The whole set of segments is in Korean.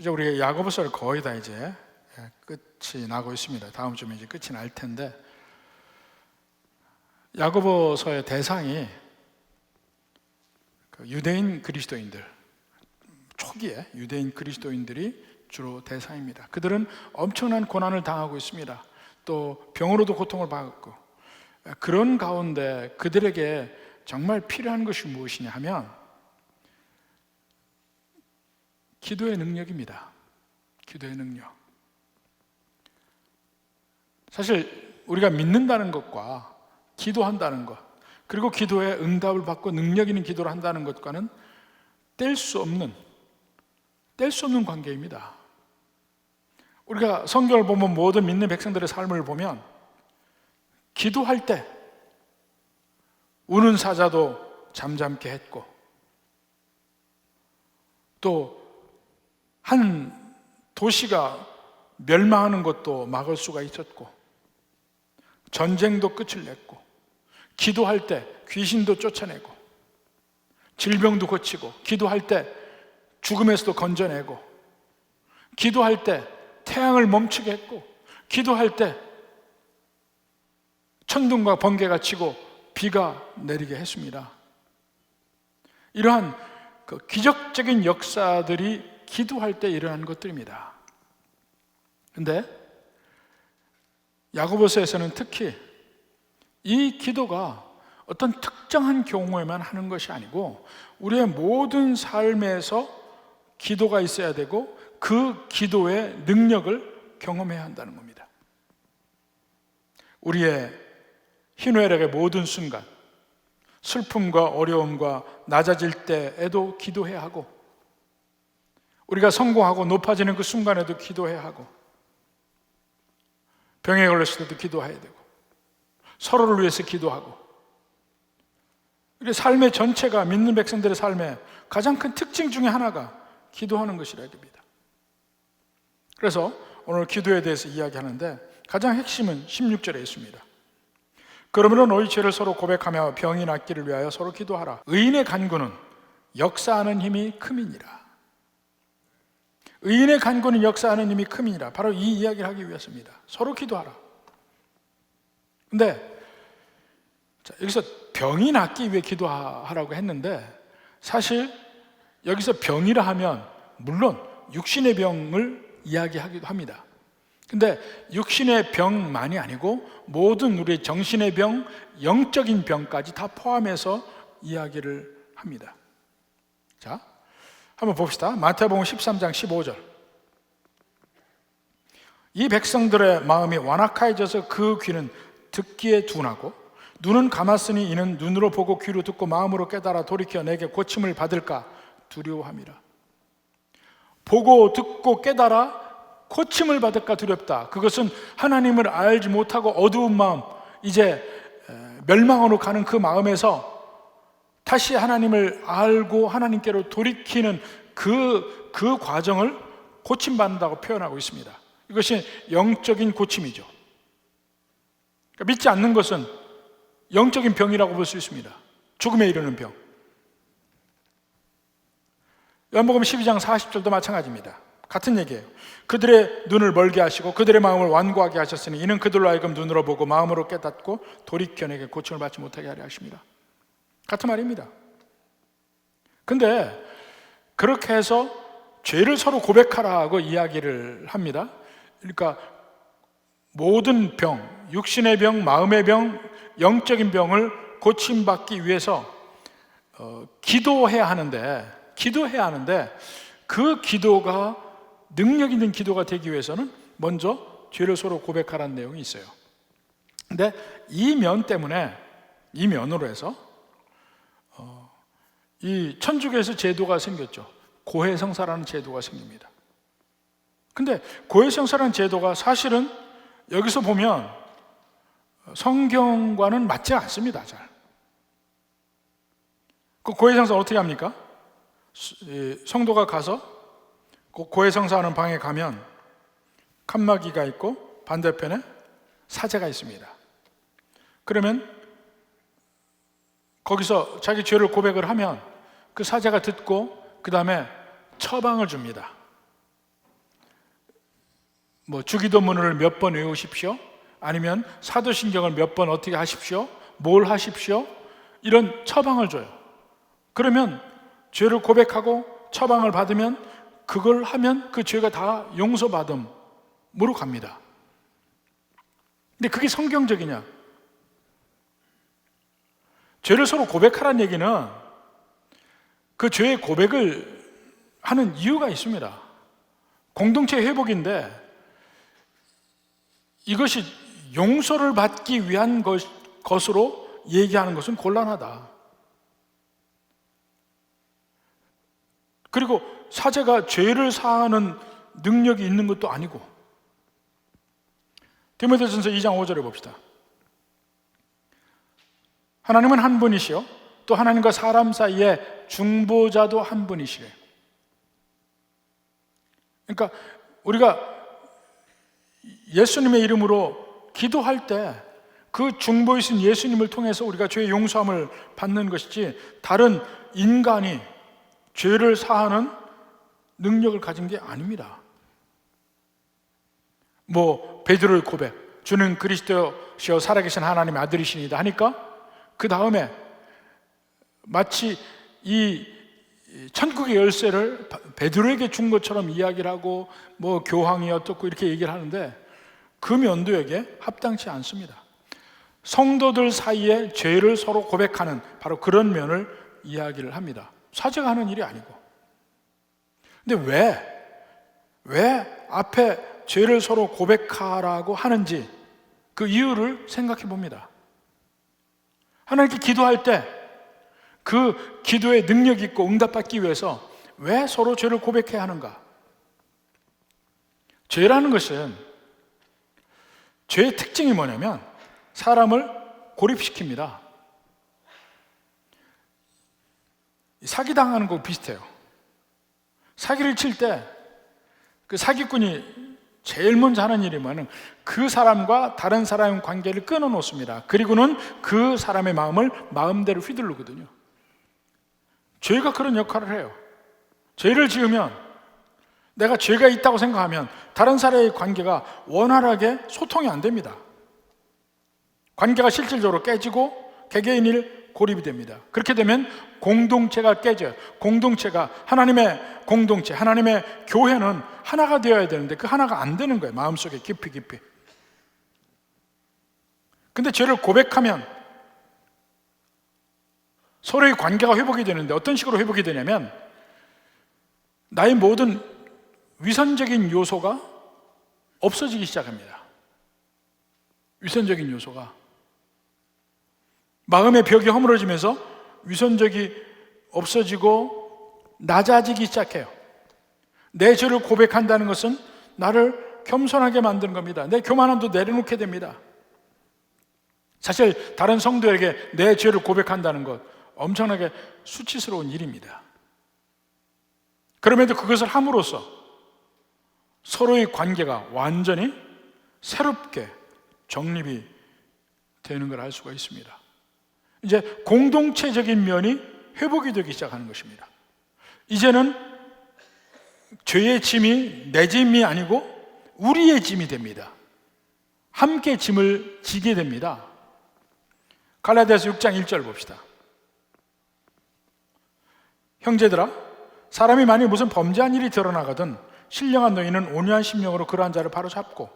이제 우리 야고보서를 거의 다 이제 끝이 나고 있습니다. 다음 주면 이제 끝이 날 텐데, 야고보서의 대상이 유대인 그리스도인들, 초기에 유대인 그리스도인들이 주로 대상입니다. 그들은 엄청난 고난을 당하고 있습니다. 또 병으로도 고통을 받고, 그런 가운데 그들에게 정말 필요한 것이 무엇이냐 하면 기도의 능력입니다. 기도의 능력. 사실 우리가 믿는다는 것과 기도한다는 것, 그리고 기도에 응답을 받고 능력 있는 기도를 한다는 것과는 뗄 수 없는 관계입니다. 우리가 성경을 보면 모든 믿는 백성들의 삶을 보면 기도할 때 우는 사자도 잠잠게 했고, 또 한 도시가 멸망하는 것도 막을 수가 있었고, 전쟁도 끝을 냈고, 기도할 때 귀신도 쫓아내고, 질병도 고치고, 기도할 때 죽음에서도 건져내고, 기도할 때 태양을 멈추게 했고, 기도할 때 천둥과 번개가 치고 비가 내리게 했습니다. 이러한 기적적인 역사들이 기도할 때 일어난 것들입니다. 그런데 야고보서에서는 특히 이 기도가 어떤 특정한 경우에만 하는 것이 아니고 우리의 모든 삶에서 기도가 있어야 되고 그 기도의 능력을 경험해야 한다는 겁니다. 우리의 희노애락의 모든 순간, 슬픔과 어려움과 낮아질 때에도 기도해야 하고, 우리가 성공하고 높아지는 그 순간에도 기도해야 하고, 병에 걸렸을 때도 기도해야 되고, 서로를 위해서 기도하고, 우리 삶의 전체가, 믿는 백성들의 삶의 가장 큰 특징 중에 하나가 기도하는 것이라 됩니다. 그래서 오늘 기도에 대해서 이야기하는데 가장 핵심은 16절에 있습니다. 그러므로 너희 죄를 서로 고백하며 병이 낫기를 위하여 서로 기도하라. 의인의 간구는 역사하는 힘이 큼이니라. 의인의 간구는 역사하는 힘이 큼이니라. 바로 이 이야기를 하기 위해서입니다. 서로 기도하라. 근데 여기서 병이 낫기 위해 기도하라고 했는데, 사실 여기서 병이라 하면 물론 육신의 병을 이야기하기도 합니다. 근데 육신의 병만이 아니고 모든 우리의 정신의 병, 영적인 병까지 다 포함해서 이야기를 합니다. 자, 한번 봅시다. 마태복음 13장 15절. 이 백성들의 마음이 완악해져서 그 귀는 듣기에 둔하고 눈은 감았으니 이는 눈으로 보고 귀로 듣고 마음으로 깨달아 돌이켜 내게 고침을 받을까 두려워함이라. 보고 듣고 깨달아 고침을 받을까 두렵다. 그것은 하나님을 알지 못하고 어두운 마음, 이제 멸망으로 가는 그 마음에서 다시 하나님을 알고 하나님께로 돌이키는 그 과정을 고침받는다고 표현하고 있습니다. 이것이 영적인 고침이죠. 그러니까 믿지 않는 것은 영적인 병이라고 볼 수 있습니다. 죽음에 이르는 병. 요한복음 12장 40절도 마찬가지입니다. 같은 얘기예요. 그들의 눈을 멀게 하시고 그들의 마음을 완고하게 하셨으니 이는 그들로 하여금 눈으로 보고 마음으로 깨닫고 돌이켜 내게 고침을 받지 못하게 하려 하십니다. 같은 말입니다. 근데 그렇게 해서 죄를 서로 고백하라고 이야기를 합니다. 그러니까 모든 병, 육신의 병, 마음의 병, 영적인 병을 고침받기 위해서 기도해야 하는데 그 기도가 능력 있는 기도가 되기 위해서는 먼저 죄를 서로 고백하라는 내용이 있어요. 근데 이 면으로 해서 이 천주교에서 제도가 생겼죠. 고해성사라는 제도가 생깁니다. 근데 고해성사라는 제도가 사실은 여기서 보면 성경과는 맞지 않습니다. 잘. 그 고해성사 어떻게 합니까? 성도가 가서 고해성사하는 방에 가면 칸막이가 있고 반대편에 사제가 있습니다. 그러면 거기서 자기 죄를 고백을 하면 그 사제가 듣고 그 다음에 처방을 줍니다. 뭐 주기도문을 몇 번 외우십시오, 아니면 사도신경을 몇 번 어떻게 하십시오, 뭘 하십시오, 이런 처방을 줘요. 그러면 죄를 고백하고 처방을 받으면 그걸 하면 그 죄가 다 용서받음으로 갑니다. 근데 그게 성경적이냐? 죄를 서로 고백하라는 얘기는 그 죄의 고백을 하는 이유가 있습니다. 공동체 회복인데 이것이 용서를 받기 위한 것으로 얘기하는 것은 곤란하다. 그리고 사제가 죄를 사하는 능력이 있는 것도 아니고. 디모데전서 2장 5절에 봅시다. 하나님은 한 분이시요 또 하나님과 사람 사이에 중보자도 한 분이시래요. 그러니까 우리가 예수님의 이름으로 기도할 때 그 중보이신 예수님을 통해서 우리가 죄의 용서함을 받는 것이지, 다른 인간이 죄를 사하는 능력을 가진 게 아닙니다. 뭐 베드로의 고백, 주는 그리스도시요 살아계신 하나님의 아들이시니다 하니까 그 다음에 마치 이 천국의 열쇠를 베드로에게 준 것처럼 이야기를 하고 뭐 교황이 어떻고 이렇게 얘기를 하는데 그 면도에게 합당치 않습니다. 성도들 사이에 죄를 서로 고백하는 바로 그런 면을 이야기를 합니다. 사제가 하는 일이 아니고. 근데 왜 앞에 죄를 서로 고백하라고 하는지 그 이유를 생각해 봅니다. 하나님께 기도할 때 그 기도에 능력 있고 응답받기 위해서 왜 서로 죄를 고백해야 하는가? 죄라는 것은, 죄의 특징이 뭐냐면 사람을 고립시킵니다. 사기당하는 거 비슷해요. 사기를 칠 때 그 사기꾼이 제일 먼저 하는 일이 뭐냐면 그 사람과 다른 사람의 관계를 끊어놓습니다. 그리고는 그 사람의 마음을 마음대로 휘두르거든요. 죄가 그런 역할을 해요. 죄를 지으면, 내가 죄가 있다고 생각하면 다른 사람의 관계가 원활하게 소통이 안 됩니다. 관계가 실질적으로 깨지고 개개인이 고립이 됩니다. 그렇게 되면 공동체가 깨져요. 공동체가, 하나님의 공동체, 하나님의 교회는 하나가 되어야 되는데 그 하나가 안 되는 거예요. 마음속에 깊이. 근데 죄를 고백하면 서로의 관계가 회복이 되는데 어떤 식으로 회복이 되냐면 나의 모든 위선적인 요소가 없어지기 시작합니다. 위선적인 요소가 마음의 벽이 허물어지면서 위선적이 없어지고 낮아지기 시작해요. 내 죄를 고백한다는 것은 나를 겸손하게 만드는 겁니다. 내 교만함도 내려놓게 됩니다. 사실 다른 성도에게 내 죄를 고백한다는 것 엄청나게 수치스러운 일입니다. 그럼에도 그것을 함으로써 서로의 관계가 완전히 새롭게 정립이 되는 걸 알 수가 있습니다. 이제 공동체적인 면이 회복이 되기 시작하는 것입니다. 이제는 죄의 짐이 내 짐이 아니고 우리의 짐이 됩니다. 함께 짐을 지게 됩니다. 갈라디아서 6장 1절 봅시다. 형제들아, 사람이 만일 무슨 범죄한 일이 드러나거든 신령한 너희는 온유한 심령으로 그러한 자를 바로 잡고,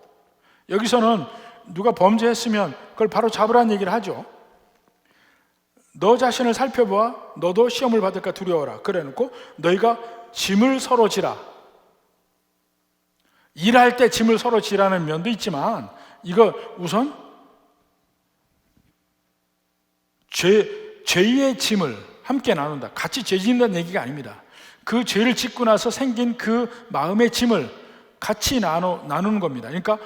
여기서는 누가 범죄했으면 그걸 바로 잡으라는 얘기를 하죠. 너 자신을 살펴보아 너도 시험을 받을까 두려워라. 그래놓고 너희가 짐을 서로 지라. 일할 때 짐을 서로 지라는 면도 있지만 이거 우선 죄의 짐을 함께 나눈다. 같이 죄 짓는다는 얘기가 아닙니다. 그 죄를 짓고 나서 생긴 그 마음의 짐을 같이 나누는 겁니다. 그러니까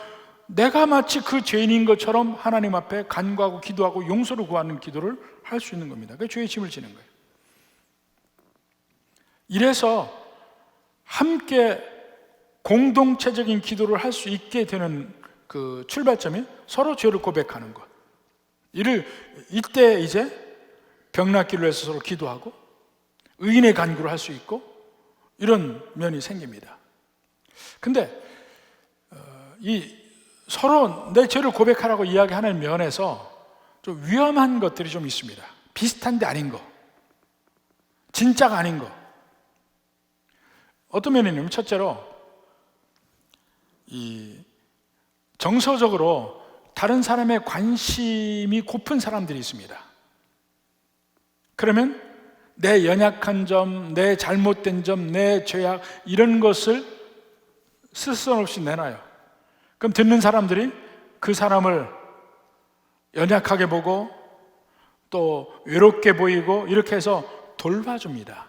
내가 마치 그 죄인인 것처럼 하나님 앞에 간구하고 기도하고 용서를 구하는 기도를 할 수 있는 겁니다. 그 죄의 짐을 지는 거예요. 이래서 함께 공동체적인 기도를 할 수 있게 되는 그 출발점이 서로 죄를 고백하는 것. 이때 이제 병낫기를 위해서 서로 기도하고 의인의 간구를 할 수 있고 이런 면이 생깁니다. 근데 이 서로 내 죄를 고백하라고 이야기하는 면에서 좀 위험한 것들이 좀 있습니다. 비슷한데 아닌 거, 진짜가 아닌 거. 어떤 면이냐면, 첫째로 이 정서적으로 다른 사람의 관심이 고픈 사람들이 있습니다. 그러면 내 연약한 점, 내 잘못된 점, 내 죄악, 이런 것을 스스럼 없이 내놔요. 그럼 듣는 사람들이 그 사람을 연약하게 보고 또 외롭게 보이고 이렇게 해서 돌봐줍니다.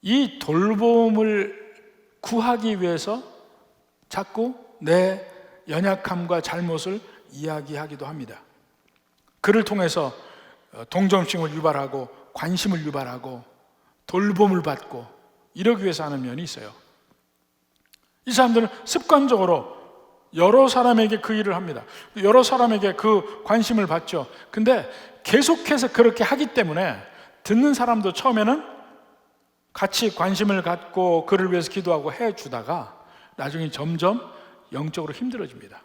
이 돌봄을 구하기 위해서 자꾸 내 연약함과 잘못을 이야기하기도 합니다. 그를 통해서 동정심을 유발하고 관심을 유발하고 돌봄을 받고 이러기 위해서 하는 면이 있어요. 이 사람들은 습관적으로 여러 사람에게 그 일을 합니다. 여러 사람에게 그 관심을 받죠. 근데 계속해서 그렇게 하기 때문에 듣는 사람도 처음에는 같이 관심을 갖고 그를 위해서 기도하고 해주다가 나중에 점점 영적으로 힘들어집니다.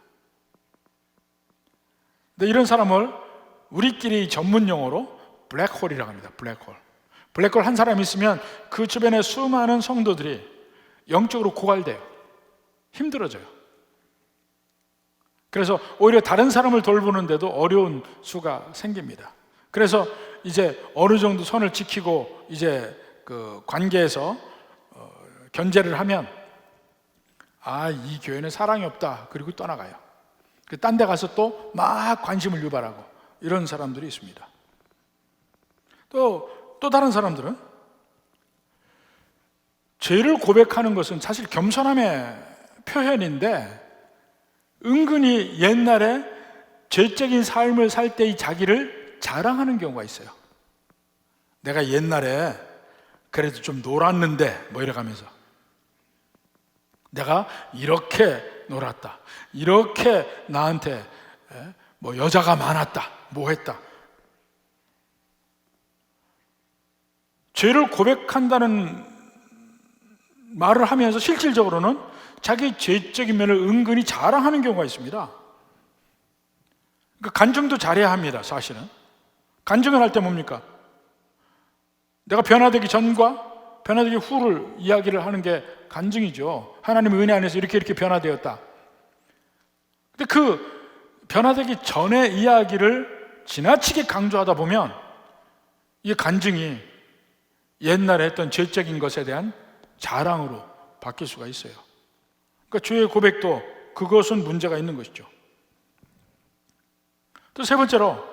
근데 이런 사람을 우리끼리 전문 용어로 블랙홀이라고 합니다. 블랙홀. 블랙홀 한 사람 있으면 그 주변에 수많은 성도들이 영적으로 고갈돼요. 힘들어져요. 그래서 오히려 다른 사람을 돌보는데도 어려운 수가 생깁니다. 그래서 이제 어느 정도 선을 지키고 이제 그 관계에서 견제를 하면 이 교회는 사랑이 없다. 그리고 떠나가요. 딴 데 가서 또 막 관심을 유발하고 이런 사람들이 있습니다. 또 다른 사람들은 죄를 고백하는 것은 사실 겸손함의 표현인데 은근히 옛날에 죄적인 삶을 살 때의 자기를 자랑하는 경우가 있어요. 내가 옛날에 그래도 좀 놀았는데 뭐 이래가면서 내가 이렇게 놀았다, 이렇게 나한테 뭐 여자가 많았다, 뭐 했다. 죄를 고백한다는 말을 하면서 실질적으로는 자기 죄적인 면을 은근히 자랑하는 경우가 있습니다. 그러니까 간증도 잘해야 합니다. 사실은 간증을 할 때 뭡니까? 내가 변화되기 전과 변화되기 후를 이야기를 하는 게 간증이죠. 하나님의 은혜 안에서 이렇게 변화되었다. 근데 그 변화되기 전의 이야기를 지나치게 강조하다 보면 이 간증이 옛날에 했던 죄적인 것에 대한 자랑으로 바뀔 수가 있어요. 그러니까 죄의 고백도 그것은 문제가 있는 것이죠. 또 세 번째로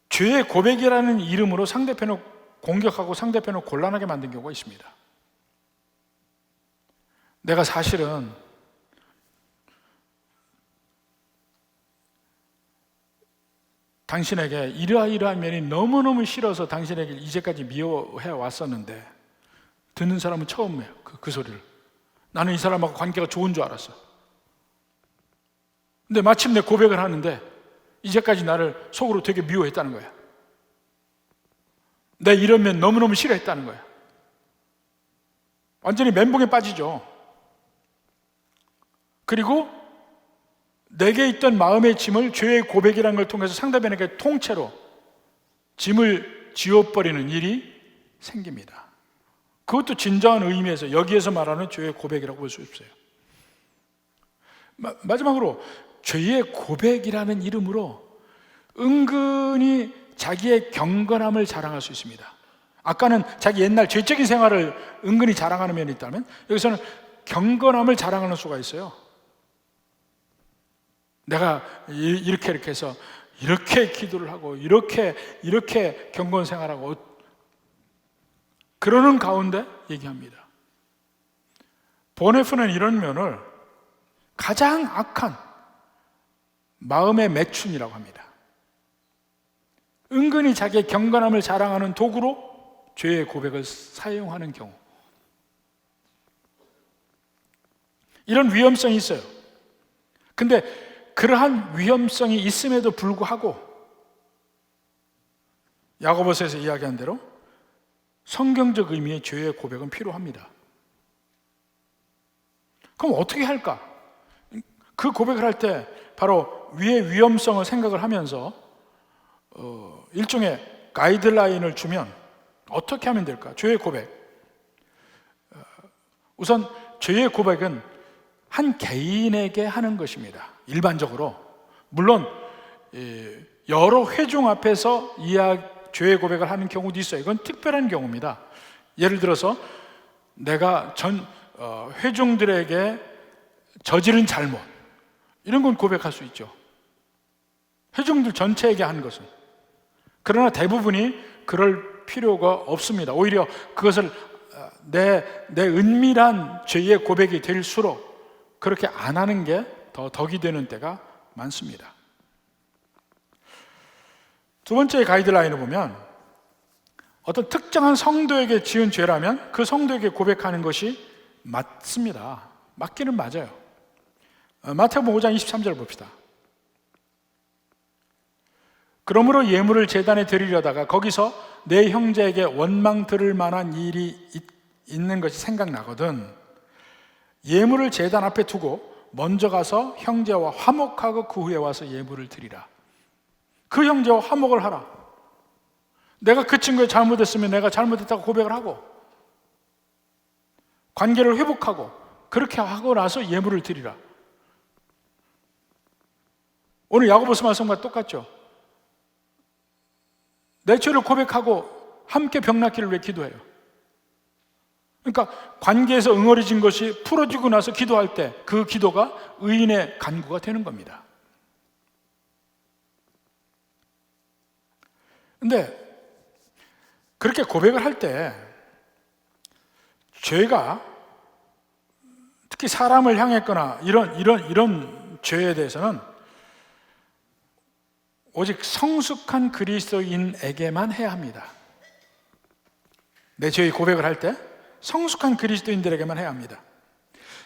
죄의 고백이라는 이름으로 상대편을 공격하고 상대편을 곤란하게 만든 경우가 있습니다. 내가 사실은 당신에게 이러이러한 면이 너무너무 싫어서 당신에게 이제까지 미워해 왔었는데 듣는 사람은 처음이에요. 그 소리를. 나는 이 사람하고 관계가 좋은 줄 알았어. 근데 마침내 고백을 하는데 이제까지 나를 속으로 되게 미워했다는 거야. 내 이런 면 너무너무 싫어했다는 거야. 완전히 멘붕에 빠지죠. 그리고 내게 있던 마음의 짐을 죄의 고백이라는 걸 통해서 상대방에게 통째로 짐을 지워버리는 일이 생깁니다. 그것도 진정한 의미에서 여기에서 말하는 죄의 고백이라고 볼 수 있어요. 마지막으로 죄의 고백이라는 이름으로 은근히 자기의 경건함을 자랑할 수 있습니다. 아까는 자기 옛날 죄적인 생활을 은근히 자랑하는 면이 있다면 여기서는 경건함을 자랑하는 수가 있어요. 내가 이렇게 해서 이렇게 기도를 하고 이렇게 경건 생활하고 그러는 가운데 얘기합니다. 보네프는 이런 면을 가장 악한 마음의 매춘이라고 합니다. 은근히 자기의 경건함을 자랑하는 도구로 죄의 고백을 사용하는 경우, 이런 위험성이 있어요. 근데 그러한 위험성이 있음에도 불구하고 야고보서에서 이야기한 대로 성경적 의미의 죄의 고백은 필요합니다. 그럼 어떻게 할까? 그 고백을 할 때 바로 위의 위험성을 생각을 하면서 일종의 가이드라인을 주면 어떻게 하면 될까? 죄의 고백. 우선 죄의 고백은 한 개인에게 하는 것입니다. 일반적으로. 물론 여러 회중 앞에서 죄의 고백을 하는 경우도 있어요. 이건 특별한 경우입니다. 예를 들어서 내가 회중들에게 저지른 잘못, 이런 건 고백할 수 있죠. 회중들 전체에게 하는 것은. 그러나 대부분이 그럴 필요가 없습니다. 오히려 그것을 내 은밀한 죄의 고백이 될수록 그렇게 안 하는 게 더 덕이 되는 때가 많습니다. 두 번째 가이드라인을 보면 어떤 특정한 성도에게 지은 죄라면 그 성도에게 고백하는 것이 맞습니다. 맞기는 맞아요. 마태복음 5장 23절 봅시다. 그러므로 예물을 제단에 드리려다가 거기서 내 형제에게 원망 들을 만한 일이 있는 것이 생각나거든 예물을 제단 앞에 두고 먼저 가서 형제와 화목하고 그 후에 와서 예물을 드리라. 그 형제와 화목을 하라. 내가 그 친구가 잘못했으면 내가 잘못했다고 고백을 하고 관계를 회복하고 그렇게 하고 나서 예물을 드리라. 오늘 야고보서 말씀과 똑같죠. 내 죄를 고백하고 함께 병 낫기를 위해 기도해요. 그러니까 관계에서 응어리진 것이 풀어지고 나서 기도할 때 그 기도가 의인의 간구가 되는 겁니다. 근데 그렇게 고백을 할 때 죄가 특히 사람을 향했거나 이런 죄에 대해서는 오직 성숙한 그리스도인에게만 해야 합니다. 내 죄의 고백을 할 때 성숙한 그리스도인들에게만 해야 합니다.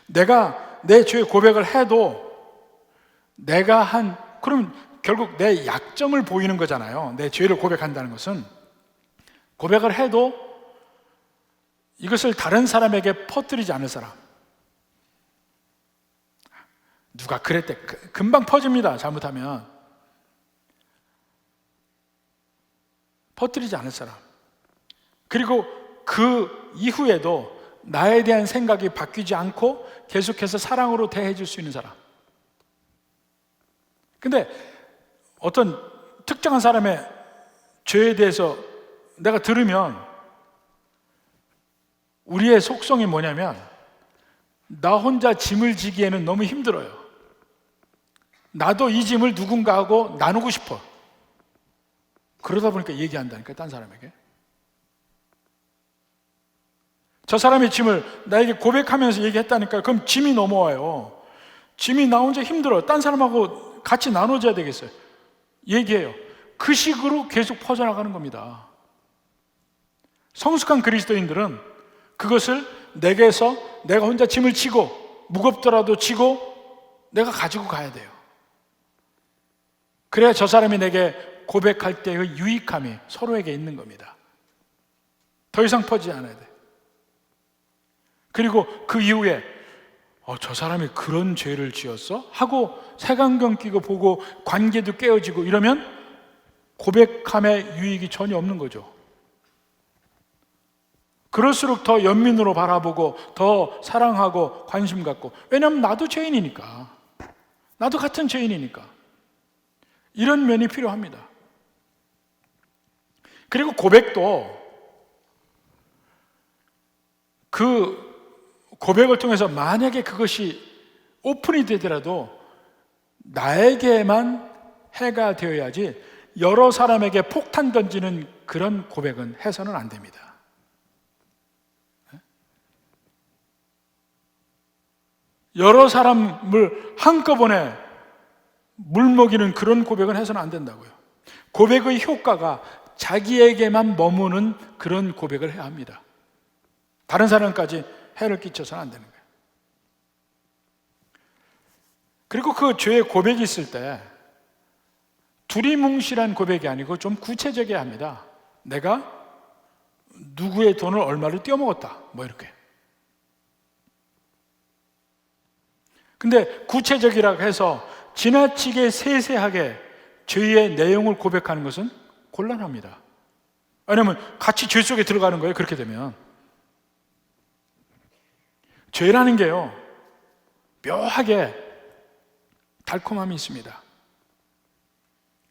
내가 내 죄의 고백을 해도 그럼 결국 내 약점을 보이는 거잖아요. 내 죄를 고백한다는 것은 고백을 해도 이것을 다른 사람에게 퍼뜨리지 않을 사람. 누가 그랬대. 금방 퍼집니다. 잘못하면. 퍼뜨리지 않을 사람. 그리고 그 이후에도 나에 대한 생각이 바뀌지 않고 계속해서 사랑으로 대해 줄 수 있는 사람. 근데 어떤 특정한 사람의 죄에 대해서 내가 들으면 우리의 속성이 뭐냐면 나 혼자 짐을 지기에는 너무 힘들어요. 나도 이 짐을 누군가하고 나누고 싶어. 그러다 보니까 얘기한다니까, 딴 사람에게. 저 사람의 짐을 나에게 고백하면서 얘기했다니까. 그럼 짐이 넘어와요. 짐이 나 혼자 힘들어. 딴 사람하고 같이 나눠줘야 되겠어요. 얘기해요. 그 식으로 계속 퍼져나가는 겁니다. 성숙한 그리스도인들은 그것을 내게서 내가 혼자 짐을 지고 무겁더라도 지고 내가 가지고 가야 돼요. 그래야 저 사람이 내게 고백할 때의 유익함이 서로에게 있는 겁니다. 더 이상 퍼지지 않아야 돼. 그리고 그 이후에 저 사람이 그런 죄를 지었어? 하고 색안경 끼고 보고 관계도 깨어지고 이러면 고백함의 유익이 전혀 없는 거죠. 그럴수록 더 연민으로 바라보고 더 사랑하고 관심 갖고, 왜냐하면 나도 죄인이니까, 나도 같은 죄인이니까 이런 면이 필요합니다. 그리고 고백도 그 고백을 통해서 만약에 그것이 오픈이 되더라도 나에게만 해가 되어야지 여러 사람에게 폭탄 던지는 그런 고백은 해서는 안 됩니다. 여러 사람을 한꺼번에 물먹이는 그런 고백은 해서는 안 된다고요. 고백의 효과가 자기에게만 머무는 그런 고백을 해야 합니다. 다른 사람까지 해를 끼쳐서는 안 되는 거예요. 그리고 그 죄의 고백이 있을 때 두리뭉실한 고백이 아니고 좀 구체적이어야 합니다. 내가 누구의 돈을 얼마를 떼어먹었다, 뭐 이렇게. 근데 구체적이라고 해서 지나치게 세세하게 죄의 내용을 고백하는 것은 곤란합니다. 왜냐하면 같이 죄 속에 들어가는 거예요. 그렇게 되면 죄라는 게요, 묘하게 달콤함이 있습니다.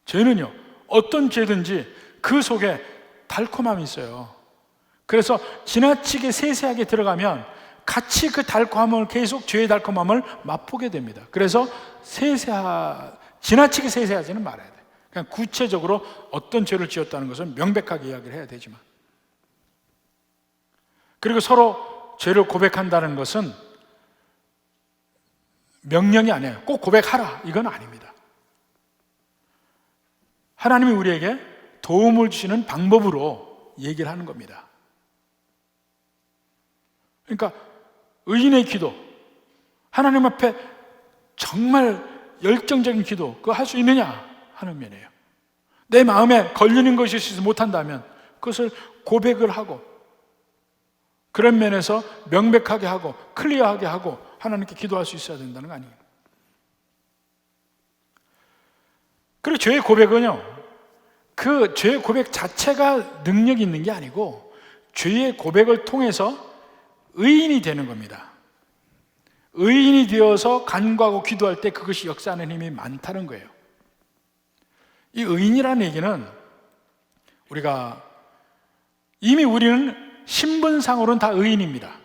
죄는요, 어떤 죄든지 그 속에 달콤함이 있어요. 그래서 지나치게 세세하게 들어가면 같이 그 달콤함을, 계속 죄의 달콤함을 맛보게 됩니다. 그래서 지나치게 세세하지는 말아야 돼요. 그냥 구체적으로 어떤 죄를 지었다는 것은 명백하게 이야기를 해야 되지만, 그리고 서로 죄를 고백한다는 것은 명령이 아니에요. 꼭 고백하라, 이건 아닙니다. 하나님이 우리에게 도움을 주시는 방법으로 얘기를 하는 겁니다. 그러니까 의인의 기도, 하나님 앞에 정말 열정적인 기도, 그거 할 수 있느냐 하는 면이에요. 내 마음에 걸리는 것이 있어서 못한다면 그것을 고백을 하고, 그런 면에서 명백하게 하고 클리어하게 하고 하나님께 기도할 수 있어야 된다는 거 아니에요. 그리고 죄의 고백은요, 그 죄의 고백 자체가 능력이 있는 게 아니고 죄의 고백을 통해서 의인이 되는 겁니다. 의인이 되어서 간구하고 기도할 때 그것이 역사하는 힘이 많다는 거예요. 이 의인이라는 얘기는 우리는 신분상으로는 다 의인입니다.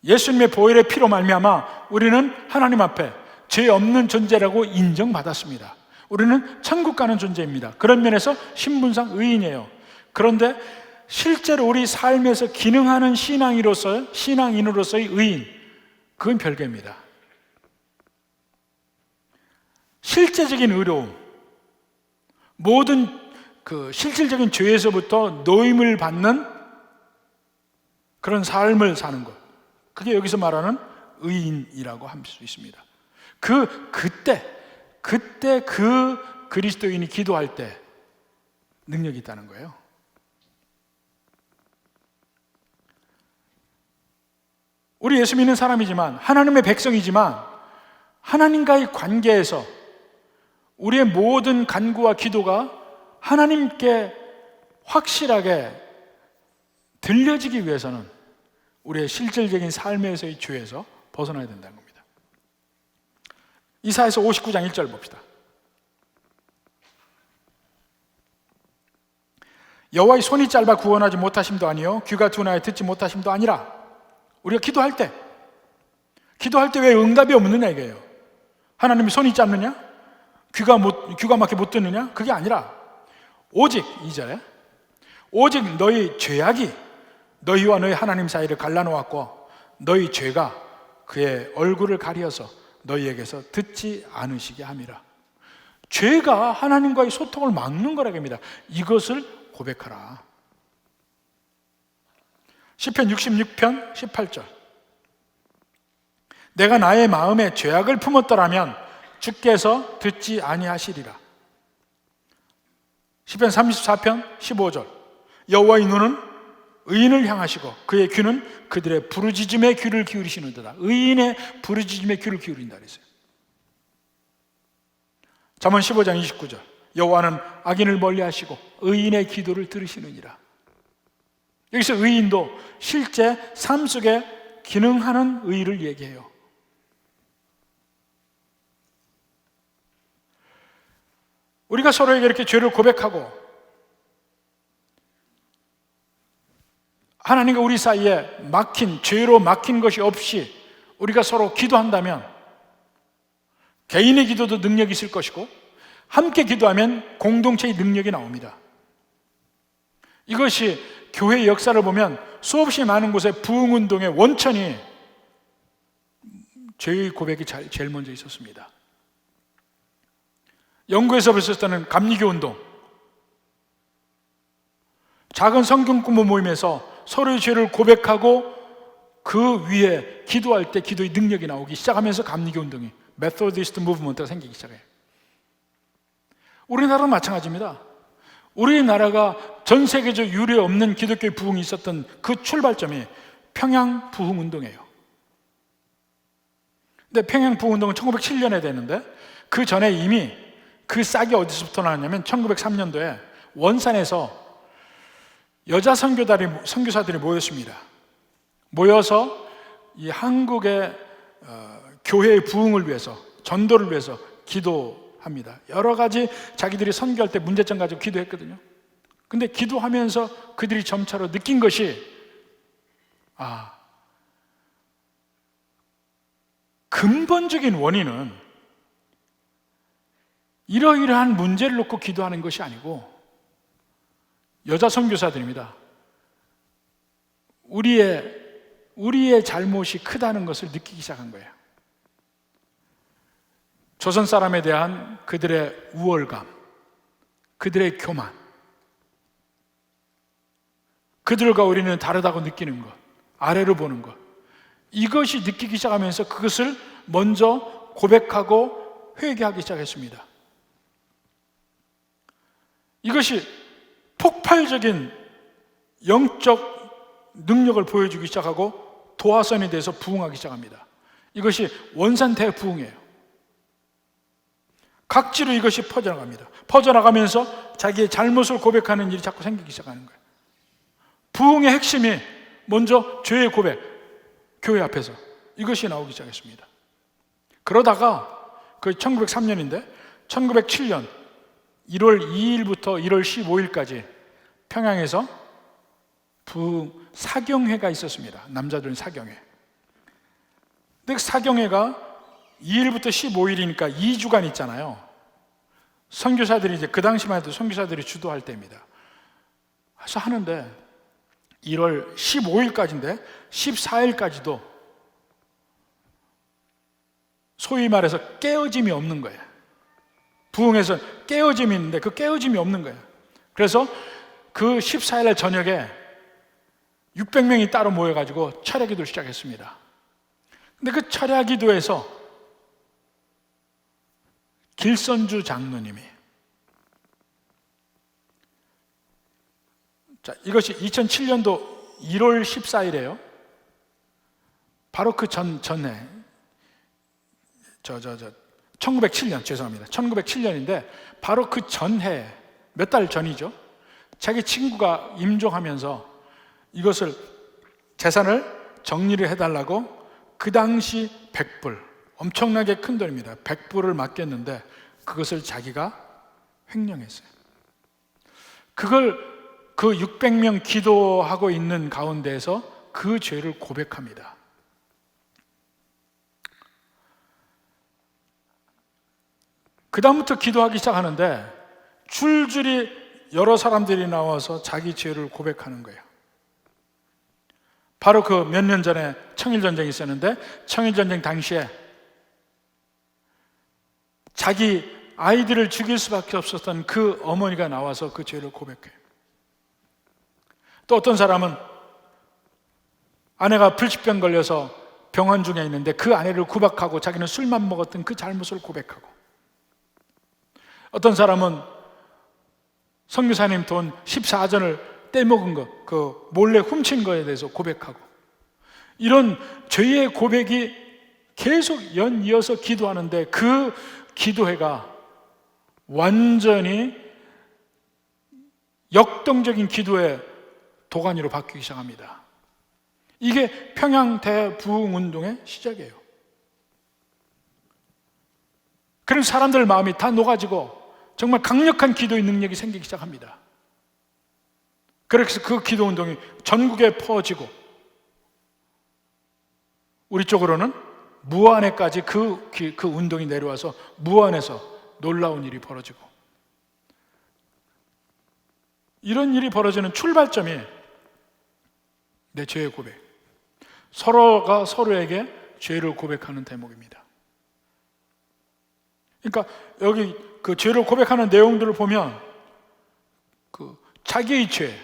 예수님의 보혈의 피로 말미암아 우리는 하나님 앞에 죄 없는 존재라고 인정받았습니다. 우리는 천국 가는 존재입니다. 그런 면에서 신분상 의인이에요. 그런데 실제로 우리 삶에서 기능하는 신앙인으로서의 의인, 그건 별개입니다. 실제적인 의로움, 모든 그 실질적인 죄에서부터 노임을 받는 그런 삶을 사는 것, 그게 여기서 말하는 의인이라고 할 수 있습니다. 그때 그 그리스도인이 기도할 때 능력이 있다는 거예요. 우리 예수 믿는 사람이지만, 하나님의 백성이지만, 하나님과의 관계에서 우리의 모든 간구와 기도가 하나님께 확실하게 들려지기 위해서는 우리의 실질적인 삶에서의 죄에서 벗어나야 된다는 겁니다. 이사야서 59장 1절 봅시다. 여호와의 손이 짧아 구원하지 못하심도 아니요 귀가 둔하여 듣지 못하심도 아니라, 우리가 기도할 때 왜 응답이 없느냐 이거예요. 하나님이 손이 짧느냐? 귀가 막혀 못 듣느냐? 그게 아니라 오직 2절에 오직 너희 죄악이 너희와 너희 하나님 사이를 갈라놓았고 너희 죄가 그의 얼굴을 가리어서 너희에게서 듣지 않으시게 함이라. 죄가 하나님과의 소통을 막는 거라고 합니다. 이것을 고백하라. 시편 66편 18절, 내가 나의 마음에 죄악을 품었더라면 주께서 듣지 아니하시리라. 시편 34편 15절, 여호와의 눈은 의인을 향하시고 그의 귀는 그들의 부르짖음에 귀를 기울이시는도다. 의인의 부르짖음에 귀를 기울인다 그랬어요. 잠언 15장 29절, 여호와는 악인을 멀리하시고 의인의 기도를 들으시느니라. 여기서 의인도 실제 삶 속에 기능하는 의를 얘기해요. 우리가 서로에게 이렇게 죄를 고백하고 하나님과 우리 사이에 죄로 막힌 것이 없이 우리가 서로 기도한다면 개인의 기도도 능력이 있을 것이고, 함께 기도하면 공동체의 능력이 나옵니다. 이것이 교회의 역사를 보면 수없이 많은 곳에 부흥운동의 원천이 죄의 고백이 제일 먼저 있었습니다. 영국에서 있었다는 감리교 운동, 작은 성경 공부 모임에서 서로의 죄를 고백하고 그 위에 기도할 때 기도의 능력이 나오기 시작하면서 감리교 운동이, 메소디스트 무브먼트가 생기기 시작해요. 우리나라도 마찬가지입니다. 우리나라가 전 세계적 유례 없는 기독교의 부흥이 있었던 그 출발점이 평양 부흥운동이에요. 근데 평양 부흥운동은 1907년에 됐는데 그 전에 이미 그 싹이 어디서부터 나왔냐면 1903년도에 원산에서 여자 선교사들이 모였습니다. 모여서 이 한국의 교회의 부흥을 위해서, 전도를 위해서 기도합니다. 여러 가지 자기들이 선교할 때 문제점 가지고 기도했거든요. 근데 기도하면서 그들이 점차로 느낀 것이 근본적인 원인은 이러이러한 문제를 놓고 기도하는 것이 아니고 여자 선교사들입니다. 우리의 잘못이 크다는 것을 느끼기 시작한 거예요. 조선 사람에 대한 그들의 우월감, 그들의 교만, 그들과 우리는 다르다고 느끼는 것, 아래로 보는 것, 이것이 느끼기 시작하면서 그것을 먼저 고백하고 회개하기 시작했습니다. 이것이 폭발적인 영적 능력을 보여주기 시작하고 도화선이 돼서 부흥하기 시작합니다. 이것이 원산 대부흥이에요. 각지로 이것이 퍼져나갑니다. 퍼져나가면서 자기의 잘못을 고백하는 일이 자꾸 생기기 시작하는 거예요. 부흥의 핵심이 먼저 죄의 고백, 교회 앞에서 이것이 나오기 시작했습니다. 그러다가 그 1903년인데 1907년 1월 2일부터 1월 15일까지 평양에서 부흥 사경회가 있었습니다. 남자들은 사경회. 근데 그 사경회가 2일부터 15일이니까 2주간 있잖아요. 선교사들이 이제 그 당시만 해도 선교사들이 주도할 때입니다. 그래서 하는데 1월 15일까지인데 14일까지도 소위 말해서 깨어짐이 없는 거예요. 부흥에서 깨어짐이 있는데 그 깨어짐이 없는 거예요. 그래서 그 14일 저녁에 600명이 따로 모여가지고 철야기도를 시작했습니다. 근데 그 철야기도에서 길선주 장로님이, 자, 이것이 2007년도 1월 14일이에요. 바로 그 전해 1907년, 죄송합니다. 1907년인데 바로 그 전해, 몇 달 전이죠. 자기 친구가 임종하면서 이것을 재산을 정리를 해달라고 그 당시 100불, 엄청나게 큰 돈입니다. 100불을 맡겼는데 그것을 자기가 횡령했어요. 그걸 그 600명 기도하고 있는 가운데에서 그 죄를 고백합니다. 그 다음부터 기도하기 시작하는데 줄줄이 여러 사람들이 나와서 자기 죄를 고백하는 거예요. 바로 그 몇 년 전에 청일전쟁이 있었는데 청일전쟁 당시에 자기 아이들을 죽일 수밖에 없었던 그 어머니가 나와서 그 죄를 고백해요. 또 어떤 사람은 아내가 불치병 걸려서 병원 중에 있는데 그 아내를 구박하고 자기는 술만 먹었던 그 잘못을 고백하고, 어떤 사람은 선교사님 돈 14전을 떼먹은 것, 그 몰래 훔친 거에 대해서 고백하고, 이런 죄의 고백이 계속 연이어서 기도하는데 그 기도회가 완전히 역동적인 기도의 도가니로 바뀌기 시작합니다. 이게 평양 대부흥운동의 시작이에요. 그런 사람들 마음이 다 녹아지고 정말 강력한 기도의 능력이 생기기 시작합니다. 그래서 그 기도운동이 전국에 퍼지고 우리 쪽으로는 무안에까지 그 운동이 내려와서 무안에서 놀라운 일이 벌어지고, 이런 일이 벌어지는 출발점이 내 죄의 고백, 서로가 서로에게 죄를 고백하는 대목입니다. 그러니까 여기 그 죄를 고백하는 내용들을 보면 그 자기의 죄,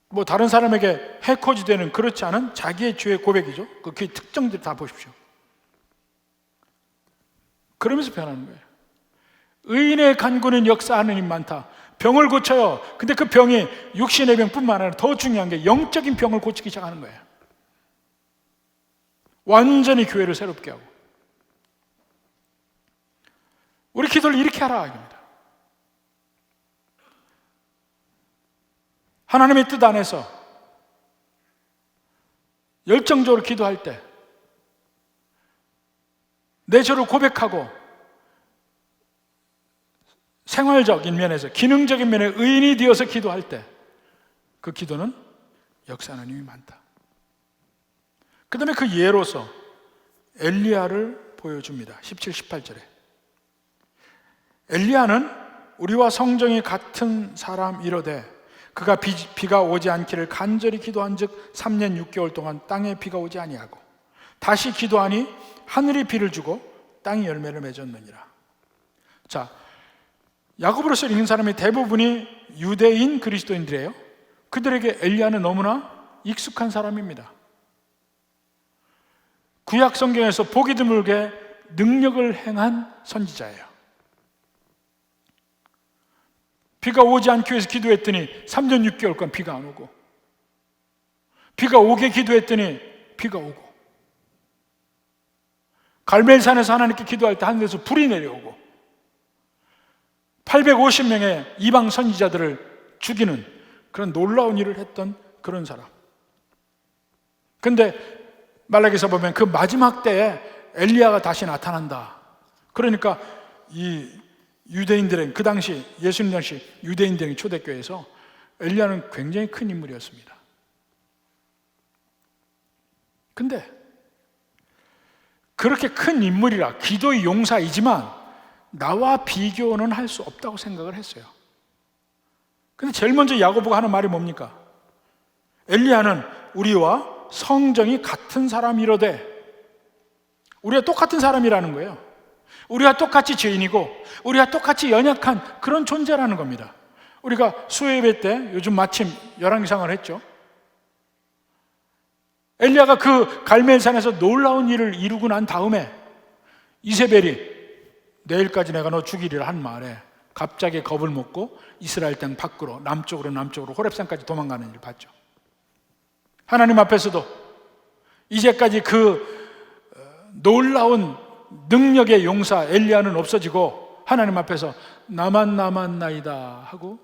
뭐 다른 사람에게 해코지 되는 그렇지 않은 자기의 죄의 고백이죠. 그 특정들 다 보십시오. 그러면서 변하는 거예요. 의인의 간구는 역사하는 힘 많다. 병을 고쳐요. 근데 그 병이 육신의 병뿐만 아니라 더 중요한 게 영적인 병을 고치기 시작하는 거예요. 완전히 교회를 새롭게 하고. 우리 기도를 이렇게 하라 이겁니다. 하나님의 뜻 안에서 열정적으로 기도할 때, 내 저를 고백하고 생활적인 면에서, 기능적인 면에 의인이 되어서 기도할 때 그 기도는 역사하는 힘이 많다. 그 다음에 그 예로서 엘리야를 보여줍니다. 17, 18절에 엘리야는 우리와 성정이 같은 사람이로되 그가 비가 오지 않기를 간절히 기도한 즉 3년 6개월 동안 땅에 비가 오지 아니하고 다시 기도하니 하늘이 비를 주고 땅이 열매를 맺었느니라. 자, 야고보서를 읽는 사람의 대부분이 유대인 그리스도인들이에요. 그들에게 엘리야는 너무나 익숙한 사람입니다. 구약 성경에서 보기 드물게 능력을 행한 선지자예요. 비가 오지 않기 위해서 기도했더니 3년 6개월간 비가 안 오고, 비가 오게 기도했더니 비가 오고, 갈멜산에서 하나님께 기도할 때 하늘에서 불이 내려오고, 850명의 이방 선지자들을 죽이는 그런 놀라운 일을 했던 그런 사람. 근데 말라기서 보면 그 마지막 때에 엘리야가 다시 나타난다. 그러니까 이 유대인들은, 그 당시 예수님 당시 유대인들의 초대교회에서 엘리야는 굉장히 큰 인물이었습니다. 근데 그렇게 큰 인물이라 기도의 용사이지만 나와 비교는 할 수 없다고 생각을 했어요. 근데 제일 먼저 야고보가 하는 말이 뭡니까? 엘리야는 우리와 성정이 같은 사람이로되, 우리가 똑같은 사람이라는 거예요. 우리가 똑같이 죄인이고 우리가 똑같이 연약한 그런 존재라는 겁니다. 우리가 수요예배 때 요즘 마침 열왕기상을 했죠. 엘리야가 그 갈멜산에서 놀라운 일을 이루고 난 다음에 이세벨이 내일까지 내가 너 죽이리라 한 말에 갑자기 겁을 먹고 이스라엘 땅 밖으로 남쪽으로 호렙산까지 도망가는 일을 봤죠. 하나님 앞에서도 이제까지 그 놀라운 능력의 용사 엘리야는 없어지고 하나님 앞에서 나만 남았나이다 하고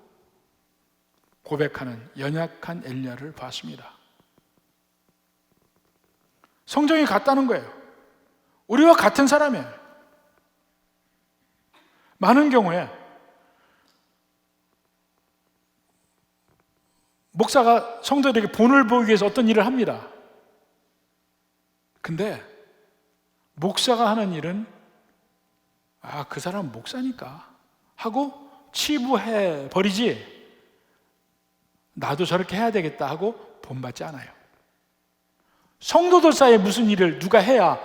고백하는 연약한 엘리야를 봤습니다. 성정이 같다는 거예요. 우리와 같은 사람이에요. 많은 경우에 목사가 성도들에게 본을 보이기 위해서 어떤 일을 합니다. 근데 목사가 하는 일은 그 사람은 목사니까 하고 치부해 버리지, 나도 저렇게 해야 되겠다 하고 본받지 않아요. 성도들 사이에 무슨 일을 누가 해야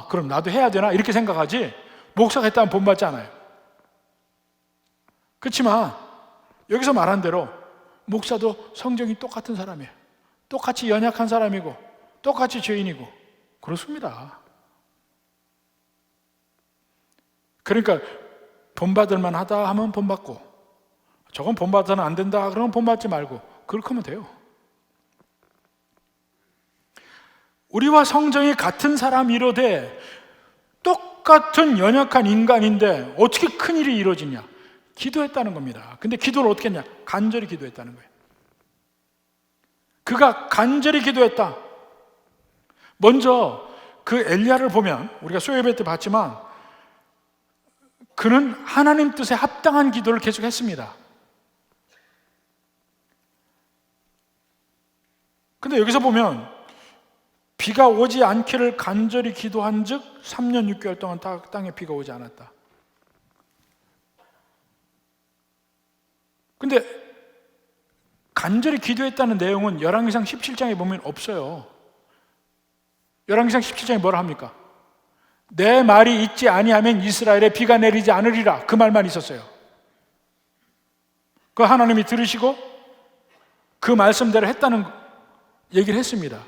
그럼 나도 해야 되나 이렇게 생각하지, 목사가 했다면 본받지 않아요. 그렇지만 여기서 말한 대로 목사도 성정이 똑같은 사람이에요. 똑같이 연약한 사람이고 똑같이 죄인이고 그렇습니다. 그러니까 본받을 만하다 하면 본받고, 저건 본받아서는 안 된다 그러면 본받지 말고 그렇게 하면 돼요. 우리와 성정이 같은 사람이로되 똑같은 연약한 인간인데 어떻게 큰일이 이루어지냐? 기도했다는 겁니다. 근데 기도를 어떻게 했냐? 간절히 기도했다는 거예요. 그가 간절히 기도했다. 먼저 그 엘리야를 보면 우리가 수요예배 때 봤지만 그는 하나님 뜻에 합당한 기도를 계속 했습니다. 근데 여기서 보면 비가 오지 않기를 간절히 기도한 즉 3년 6개월 동안 땅에 비가 오지 않았다. 근데 간절히 기도했다는 내용은 열왕기상 17장에 보면 없어요. 열왕기상 17장에 뭐라 합니까? 내 말이 있지 아니하면 이스라엘에 비가 내리지 않으리라, 그 말만 있었어요. 그 하나님이 들으시고 그 말씀대로 했다는 얘기를 했습니다.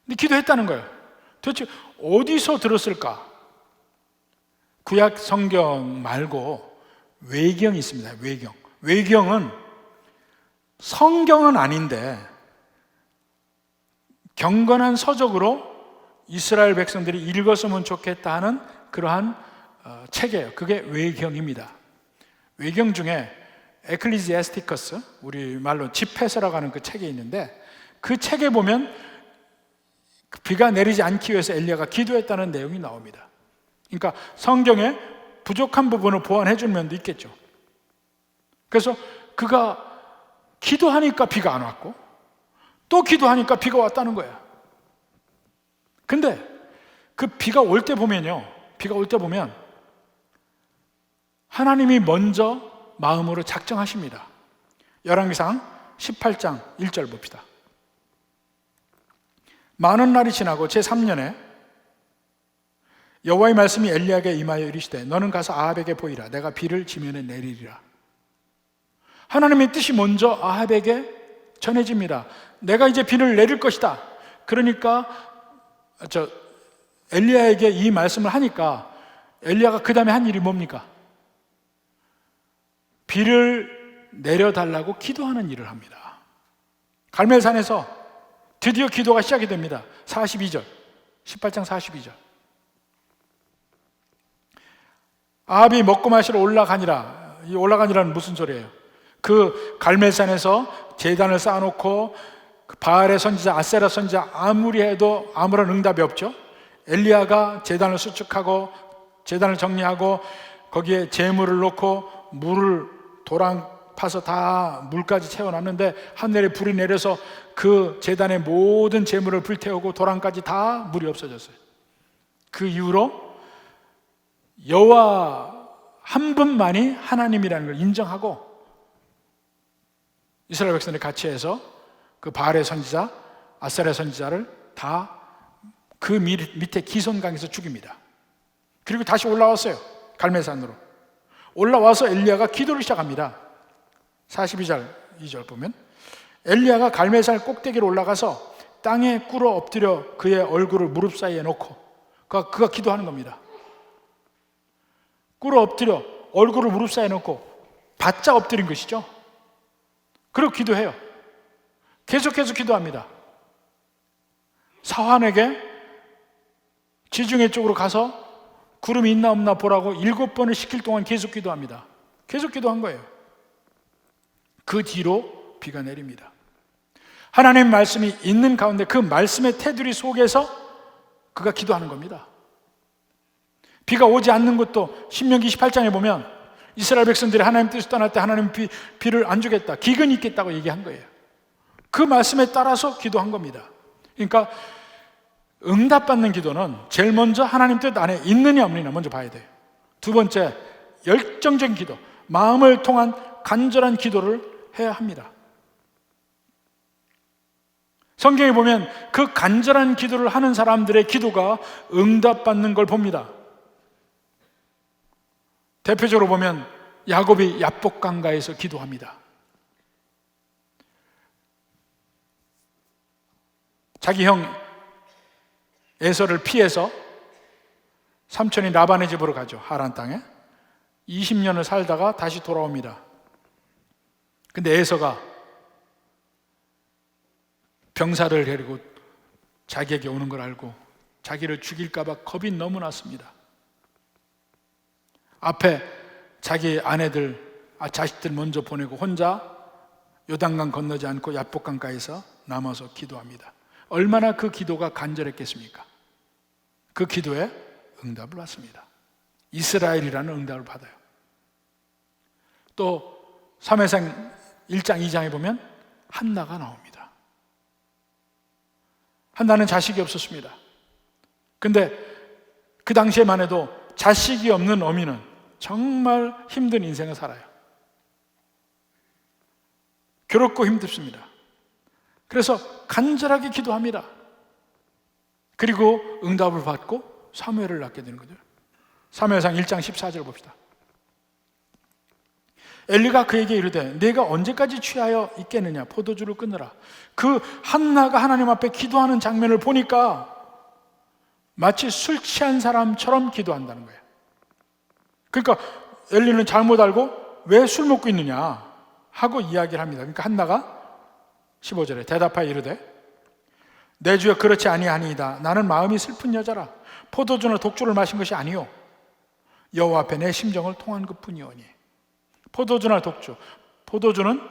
근데 기도했다는 거예요. 도대체 어디서 들었을까? 구약 성경 말고 외경이 있습니다. 외경은 성경은 아닌데 경건한 서적으로 이스라엘 백성들이 읽었으면 좋겠다 하는 그러한 책이에요. 그게 외경입니다. 외경 중에 에클리지아스티커스, 우리말로 집회서라고 하는 그 책이 있는데, 그 책에 보면 비가 내리지 않기 위해서 엘리야가 기도했다는 내용이 나옵니다. 그러니까 성경에 부족한 부분을 보완해 줄 면도 있겠죠. 그래서 그가 기도하니까 비가 안 왔고 또 기도하니까 비가 왔다는 거야. 근데 그 비가 올 때 보면요, 비가 올 때 보면 하나님이 먼저 마음으로 작정하십니다. 열왕기상 18장 1절 봅시다. 많은 날이 지나고 제3년에 여호와의 말씀이 엘리야에게 임하여 이르시되 너는 가서 아합에게 보이라. 내가 비를 지면에 내리리라. 하나님의 뜻이 먼저 아합에게 전해집니다. 내가 이제 비를 내릴 것이다. 그러니까 엘리야에게 이 말씀을 하니까 엘리야가 그 다음에 한 일이 뭡니까? 비를 내려달라고 기도하는 일을 합니다. 갈멜산에서 드디어 기도가 시작이 됩니다. 42절, 18장 42절. 아합이 먹고 마시러 올라가니라. 이 올라가니라는 무슨 소리예요? 그 갈멜산에서 제단을 쌓아놓고 그 바알의 선지자, 아세라 선지자 아무리 해도 아무런 응답이 없죠. 엘리야가 제단을 수축하고 제단을 정리하고 거기에 재물을 넣고 물을 도랑 파서 다 물까지 채워놨는데 하늘에 불이 내려서 그 제단의 모든 재물을 불태우고 도랑까지 다 물이 없어졌어요. 그 이후로 여호와 한 분만이 하나님이라는 걸 인정하고 이스라엘 백성들이 같이 해서 그 바알의 선지자, 아세라의 선지자를 다 그 밑에 기손강에서 죽입니다. 그리고 다시 올라왔어요. 갈멜산으로 올라와서 엘리야가 기도를 시작합니다. 42절 2절 보면 엘리야가 갈멜산 꼭대기로 올라가서 땅에 꿇어 엎드려 그의 얼굴을 무릎 사이에 놓고 그가 기도하는 겁니다. 꿇어 엎드려 얼굴을 무릎 사이에 놓고 바짝 엎드린 것이죠. 그리고 기도해요. 계속해서 기도합니다. 사환에게 지중해 쪽으로 가서 구름이 있나 없나 보라고 7번을 시킬 동안 계속 기도합니다. 계속 기도한 거예요. 그 뒤로 비가 내립니다. 하나님의 말씀이 있는 가운데 그 말씀의 테두리 속에서 그가 기도하는 겁니다. 비가 오지 않는 것도 신명기 28장에 보면 이스라엘 백성들이 하나님 뜻을 떠날 때 하나님 비를 안 주겠다, 기근이 있겠다고 얘기한 거예요. 그 말씀에 따라서 기도한 겁니다. 그러니까 응답받는 기도는 제일 먼저 하나님 뜻 안에 있느냐 없느냐 먼저 봐야 돼요. 두 번째, 열정적인 기도, 마음을 통한 간절한 기도를 해야 합니다. 성경에 보면 그 간절한 기도를 하는 사람들의 기도가 응답받는 걸 봅니다. 대표적으로 보면 야곱이 야복강가에서 기도합니다. 자기 형 에서를 피해서 삼촌이 라반의 집으로 가죠. 하란 땅에 20년을 살다가 다시 돌아옵니다. 근데 에서가 병사를 데리고 자기에게 오는 걸 알고 자기를 죽일까 봐 겁이 너무 났습니다. 앞에 자기 아내들, 자식들 먼저 보내고 혼자 요단강 건너지 않고 야복강가에서 남아서 기도합니다. 얼마나 그 기도가 간절했겠습니까? 그 기도에 응답을 받습니다. 이스라엘이라는 응답을 받아요. 또 사무엘상 1장 2장에 보면 한나가 나옵니다. 한나는 자식이 없었습니다. 근데 그 당시에만 해도 자식이 없는 어미는 정말 힘든 인생을 살아요. 괴롭고 힘듭니다. 그래서 간절하게 기도합니다. 그리고 응답을 받고 사무엘을 낳게 되는 거죠. 사무엘상 1장 14절 봅시다. 엘리가 그에게 이르되 네가 언제까지 취하여 있겠느냐, 포도주를 끊으라. 그 한나가 하나님 앞에 기도하는 장면을 보니까 마치 술 취한 사람처럼 기도한다는 거예요. 그러니까 엘리는 잘못 알고 왜 술 먹고 있느냐 하고 이야기를 합니다. 그러니까 한나가 15절에 대답하여 이르되 내 주여 그렇지 아니하니이다. 나는 마음이 슬픈 여자라. 포도주나 독주를 마신 것이 아니요 여호와 앞에 내 심정을 통한 것뿐이오니. 포도주나 독주, 포도주는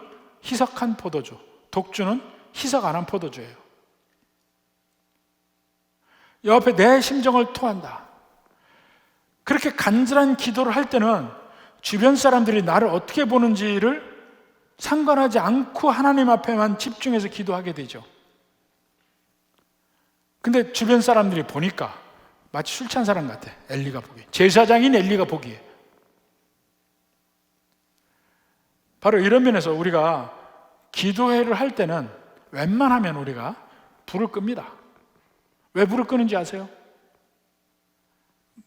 희석한 포도주, 독주는 희석 안 한 포도주예요. 여호와 앞에 내 심정을 토한다. 그렇게 간절한 기도를 할 때는 주변 사람들이 나를 어떻게 보는지를 상관하지 않고 하나님 앞에만 집중해서 기도하게 되죠. 근데 주변 사람들이 보니까 마치 술 취한 사람 같아. 엘리가 보기에, 제사장인 엘리가 보기에. 바로 이런 면에서 우리가 기도회를 할 때는 웬만하면 우리가 불을 끕니다. 왜 불을 끄는지 아세요?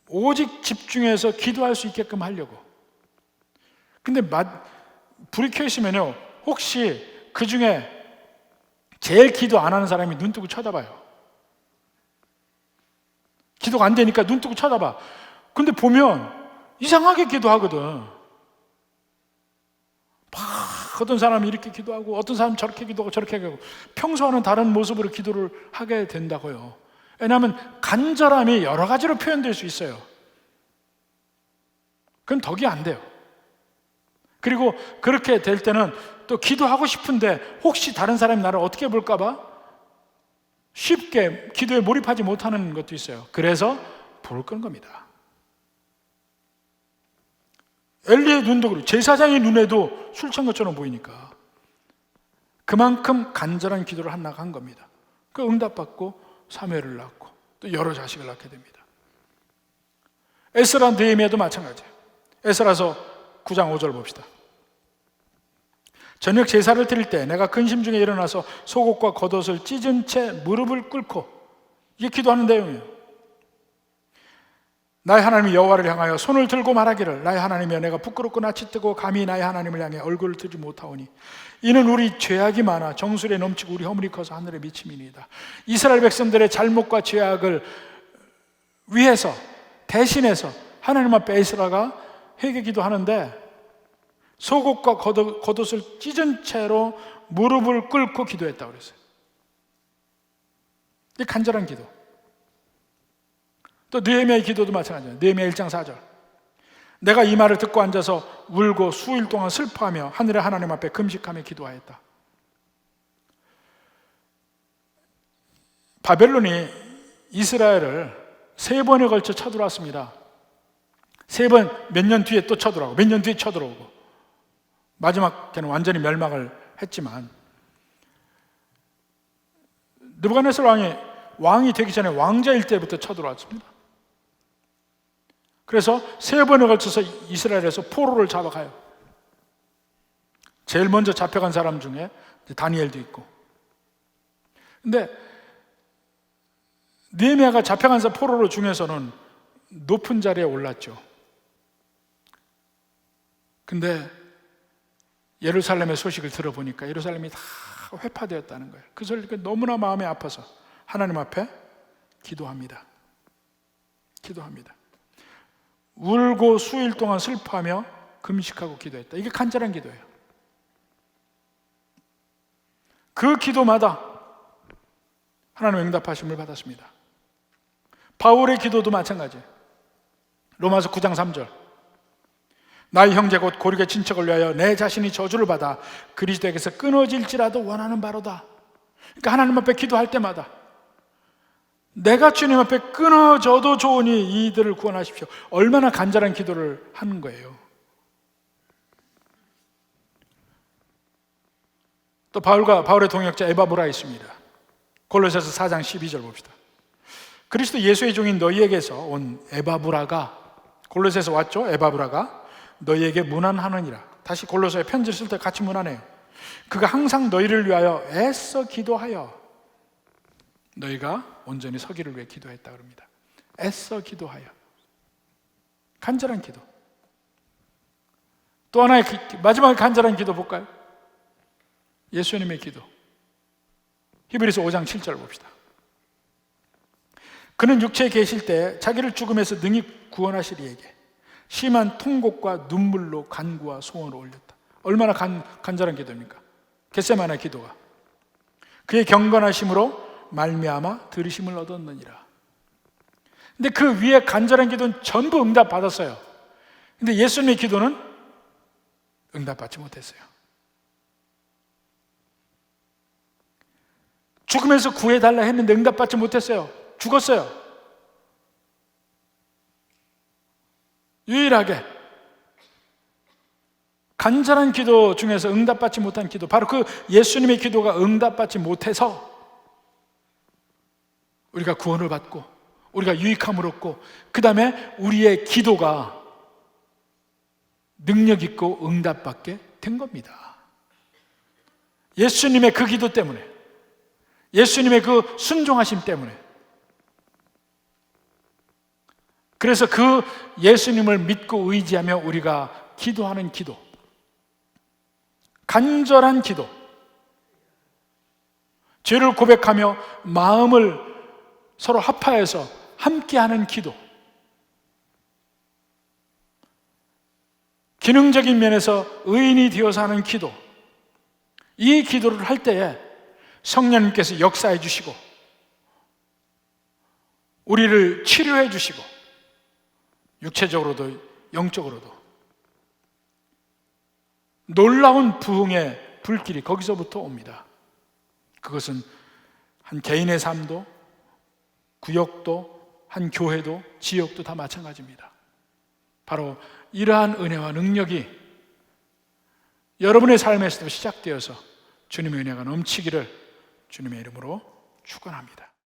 오직 집중해서 기도할 수 있게끔 하려고. 근데 불이 켜 있으면요, 혹시 그 중에 제일 기도 안 하는 사람이 눈 뜨고 쳐다봐요. 기도가 안 되니까 눈 뜨고 쳐다봐. 근데 보면 이상하게 기도하거든. 어떤 사람이 이렇게 기도하고 어떤 사람은 저렇게 기도하고 저렇게 하고 평소와는 다른 모습으로 기도를 하게 된다고요. 왜냐하면 간절함이 여러 가지로 표현될 수 있어요. 그건 덕이 안 돼요. 그리고 그렇게 될 때는 또 기도하고 싶은데 혹시 다른 사람이 나를 어떻게 볼까 봐 쉽게 기도에 몰입하지 못하는 것도 있어요. 그래서 불을 끈 겁니다. 엘리의 눈도 그렇고 제사장의 눈에도 술 취한 것처럼 보이니까 그만큼 간절한 기도를 한 겁니다. 그 응답받고 사무엘을 낳고 또 여러 자식을 낳게 됩니다. 에스라 느헤미야도 마찬가지예요. 에스라서 9장 5절 봅시다. 저녁 제사를 드릴 때 내가 근심 중에 일어나서 속옷과 겉옷을 찢은 채 무릎을 꿇고, 이게 기도하는 내용이에요. 나의 하나님 여호와를 향하여 손을 들고 말하기를 나의 하나님이여 내가 부끄럽고 낯이 뜨고 감히 나의 하나님을 향해 얼굴을 들지 못하오니 이는 우리 죄악이 많아 정술에 넘치고 우리 허물이 커서 하늘에 미침이니이다. 이스라엘 백성들의 잘못과 죄악을 위해서 대신해서 하나님 앞에 에스라가 회개 기도하는데 속옷과 겉옷을 찢은 채로 무릎을 꿇고 기도했다고 그랬어요. 이 간절한 기도. 또 느헤미야의 기도도 마찬가지예요. 느헤미야 1장 4절. 내가 이 말을 듣고 앉아서 울고 수일 동안 슬퍼하며 하늘의 하나님 앞에 금식하며 기도하였다. 바벨론이 이스라엘을 3번에 걸쳐 쳐들어왔습니다. 3번 몇 년 뒤에 또 쳐들어오고 몇 년 뒤에 쳐들어오고 마지막 때는 완전히 멸망을 했지만 느부갓네살 왕이 되기 전에 왕자일 때부터 쳐들어왔습니다. 그래서 3번에 걸쳐서 이스라엘에서 포로를 잡아가요. 제일 먼저 잡혀간 사람 중에 다니엘도 있고. 근데 느헤미야가 잡혀간 포로 중에서는 높은 자리에 올랐죠. 근데 예루살렘의 소식을 들어보니까 예루살렘이 다 회파되었다는 거예요. 그래서 너무나 마음이 아파서 하나님 앞에 기도합니다. 울고 수일 동안 슬퍼하며 금식하고 기도했다. 이게 간절한 기도예요. 그 기도마다 하나님의 응답하심을 받았습니다. 바울의 기도도 마찬가지예요. 로마서 9장 3절. 나의 형제 곧 고륙의 친척을 위하여 내 자신이 저주를 받아 그리스도에게서 끊어질지라도 원하는 바로다. 그러니까 하나님 앞에 기도할 때마다 내가 주님 앞에 끊어져도 좋으니 이들을 구원하십시오. 얼마나 간절한 기도를 하는 거예요. 또 바울의 동역자 에바브라 있습니다. 골로새서 4장 12절 봅시다. 그리스도 예수의 종인 너희에게서 온 에바브라가, 골로새에서 왔죠. 에바브라가 너희에게 문안하느니라. 다시 골로새에 편지를 쓸 때 같이 문안해요. 그가 항상 너희를 위하여 애써 기도하여 너희가 온전히 서기를 위해 기도했다 그럽니다. 애써 기도하여. 간절한 기도. 또 하나의 마지막 간절한 기도 볼까요? 예수님의 기도. 히브리서 5장 7절 봅시다. 그는 육체에 계실 때 자기를 죽음에서 능히 구원하시리에게 심한 통곡과 눈물로 간구와 소원을 올렸다. 얼마나 간절한 기도입니까? 겟세마네 기도가. 그의 경건하심으로 말미암아 들으심을 얻었느니라. 근데 그 위에 간절한 기도는 전부 응답받았어요. 근데 예수님의 기도는 응답받지 못했어요. 죽음에서 구해달라 했는데 응답받지 못했어요. 죽었어요. 유일하게 간절한 기도 중에서 응답받지 못한 기도, 바로 그 예수님의 기도가 응답받지 못해서 우리가 구원을 받고 우리가 유익함을 얻고 그 다음에 우리의 기도가 능력 있고 응답받게 된 겁니다. 예수님의 그 기도 때문에, 예수님의 그 순종하심 때문에. 그래서 그 예수님을 믿고 의지하며 우리가 기도하는 기도, 간절한 기도, 죄를 고백하며 마음을 서로 합하여서 함께하는 기도, 기능적인 면에서 의인이 되어서 하는 기도, 이 기도를 할 때에 성령님께서 역사해 주시고 우리를 치료해 주시고 육체적으로도 영적으로도 놀라운 부흥의 불길이 거기서부터 옵니다. 그것은 한 개인의 삶도, 구역도, 한 교회도, 지역도 다 마찬가지입니다. 바로 이러한 은혜와 능력이 여러분의 삶에서도 시작되어서 주님의 은혜가 넘치기를 주님의 이름으로 축원합니다.